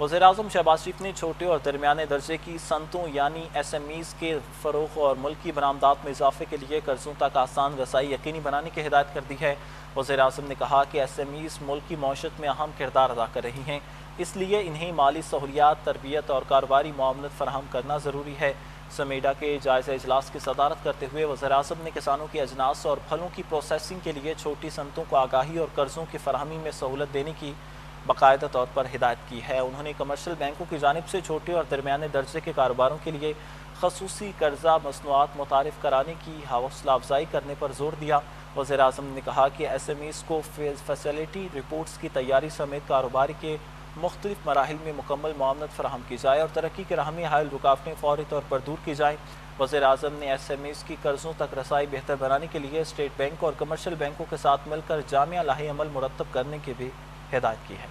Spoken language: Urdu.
وزیراعظم شہباز شریف نے چھوٹے اور درمیانے درجے کی صنعتوں یعنی SMEs کے فروغ اور ملکی برآمدات میں اضافے کے لیے قرضوں تک آسان رسائی یقینی بنانے کی ہدایت کر دی ہے۔ وزیراعظم نے کہا کہ SMEs ملک کی معیشت میں اہم کردار ادا کر رہی ہیں، اس لیے انہیں مالی سہولیات، تربیت اور کاروباری معاونت فراہم کرنا ضروری ہے۔ سمیڈا کے جائزہ اجلاس کی صدارت کرتے ہوئے وزیراعظم نے کسانوں کے اجناس اور پھلوں کی پروسیسنگ کے لیے چھوٹی صنعتوں کو آگاہی اور قرضوں کی فراہمی میں سہولت دینے کی باقاعدہ طور پر ہدایت کی ہے۔ انہوں نے کمرشل بینکوں کی جانب سے چھوٹے اور درمیانے درجے کے کاروباروں کے لیے خصوصی قرضہ مصنوعات متعارف کرانے کی حوصلہ افزائی کرنے پر زور دیا۔ وزیراعظم نے کہا کہ SMEs کو فیسلٹی رپورٹس کی تیاری سمیت کاروبار کے مختلف مراحل میں مکمل معاونت فراہم کی جائے اور ترقی کی راہ میں حائل رکاوٹیں فوری طور پر دور کی جائیں۔ وزیراعظم نے SMEs کی قرضوں تک رسائی بہتر بنانے کے لیے اسٹیٹ بینک اور کمرشل بینکوں کے ساتھ مل کر جامع لاہ عمل مرتب کرنے کی بھی ہدایت کی ہے۔